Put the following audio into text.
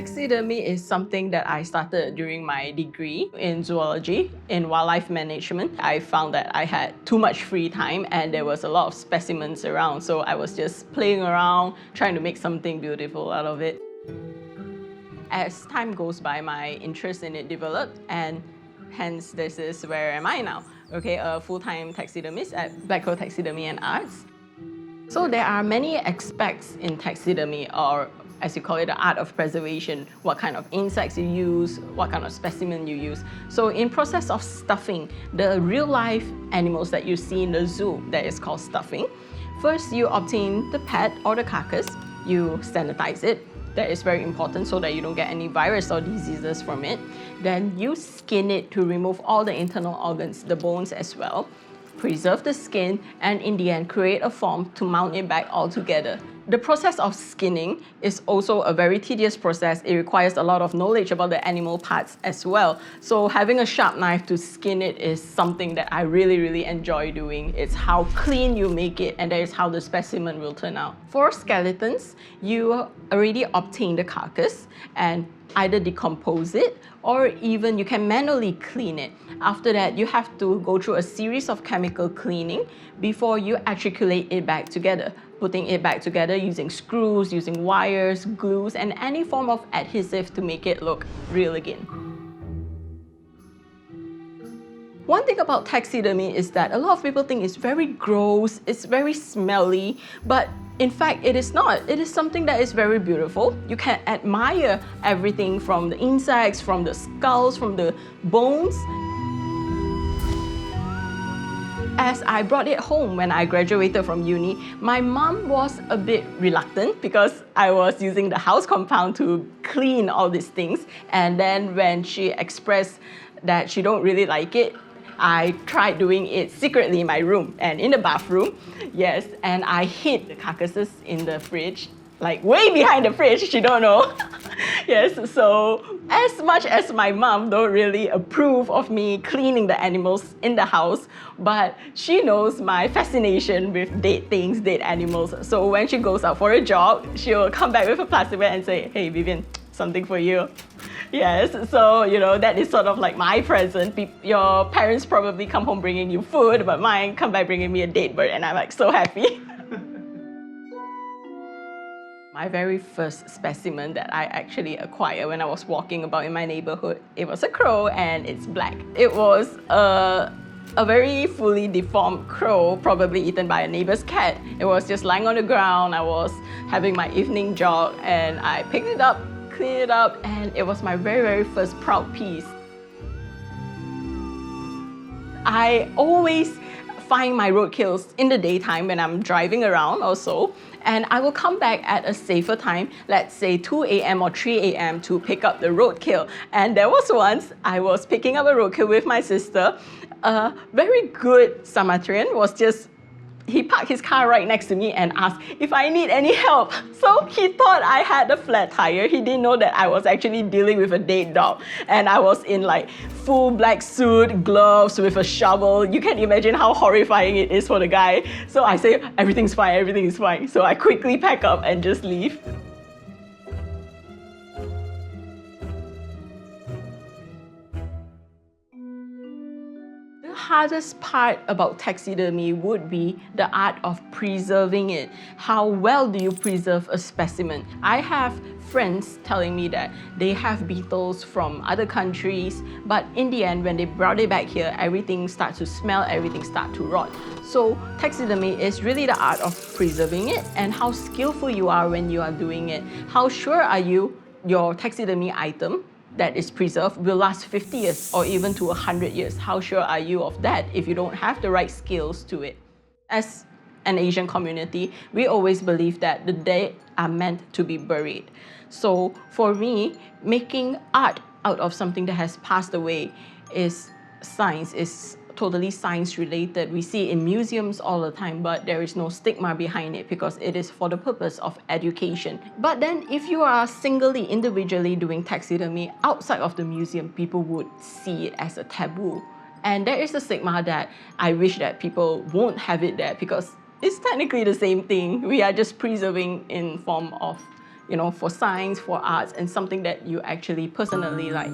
Taxidermy is something that I started during my degree in zoology, in wildlife management. I found that I had too much free time and there was a lot of specimens around, so I was just playing around, trying to make something beautiful out of it. As time goes by, my interest in it developed, and hence this is where am I now? Okay, a full-time taxidermist at Black Hole Taxidermy and Arts. So there are many aspects in taxidermy, or as you call it, the art of preservation. What kind of insects you use, what kind of specimen you use. So in process of stuffing, the real life animals that you see in the zoo, that is called stuffing. First, you obtain the pet or the carcass, you sanitize it. That is very important so that you don't get any virus or diseases from it. Then you skin it to remove all the internal organs, the bones as well. Preserve the skin, and in the end, create a form to mount it back all together. The process of skinning is also a very tedious process. It requires a lot of knowledge about the animal parts as well. So having a sharp knife to skin it is something that I really enjoy doing. It's how clean you make it, and that is how the specimen will turn out. For skeletons, you already obtain the carcass and either decompose it or even you can manually clean it. After that, you have to go through a series of chemical cleaning before you articulate it back together. Putting it back together using screws, using wires, glues, and any form of adhesive to make it look real again. One thing about taxidermy is that a lot of people think it's very gross, it's very smelly, but in fact, it is not. It is something that is very beautiful. You can admire everything from the insects, from the skulls, from the bones. As I brought it home when I graduated from uni, my mom was a bit reluctant because I was using the house compound to clean all these things. And then when she expressed that she don't really like it, I tried doing it secretly in my room and in the bathroom, yes, and I hid the carcasses in the fridge, like way behind the fridge, she don't know. Yes, so as much as my mom don't really approve of me cleaning the animals in the house, but she knows my fascination with dead things, dead animals. So when she goes out for a jog, she'll come back with a plastic bag and say, "Hey Vivian, something for you." Yes, so that is sort of like my present. Your parents probably come home bringing you food, but mine come back bringing me a dead bird, and I'm like so happy. My very first specimen that I actually acquired when I was walking about in my neighborhood, it was a crow and it's black. It was a very fully deformed crow, probably eaten by a neighbor's cat. It was just lying on the ground. I was having my evening jog and I picked it up, cleaned it up, and it was my very first proud piece. I always find my roadkills in the daytime when I'm driving around also, and I will come back at a safer time, let's say 2 a.m. or 3 a.m. to pick up the roadkill. And there was once I was picking up a roadkill with my sister. A very good Sumatran he parked his car right next to me and asked if I need any help. So he thought I had a flat tire. He didn't know that I was actually dealing with a dead dog. And I was in like full black suit, gloves with a shovel. You can imagine how horrifying it is for the guy. So I say, everything's fine, everything is fine. So I quickly pack up and just leave. The hardest part about taxidermy would be the art of preserving it. How well do you preserve a specimen? I have friends telling me that they have beetles from other countries, but in the end, when they brought it back here, everything starts to smell, everything starts to rot. So taxidermy is really the art of preserving it and how skillful you are when you are doing it. How sure are you your taxidermy item that is preserved will last 50 years or even to 100 years. How sure are you of that if you don't have the right skills to it? As an Asian community, we always believe that the dead are meant to be buried. So for me, making art out of something that has passed away is science, is totally science related. We see it in museums all the time, but there is no stigma behind it because it is for the purpose of education. But then if you are singly, individually doing taxidermy outside of the museum, people would see it as a taboo. And there is a stigma that I wish that people won't have it there because it's technically the same thing. We are just preserving in form of for science, for arts, and something that you actually personally like.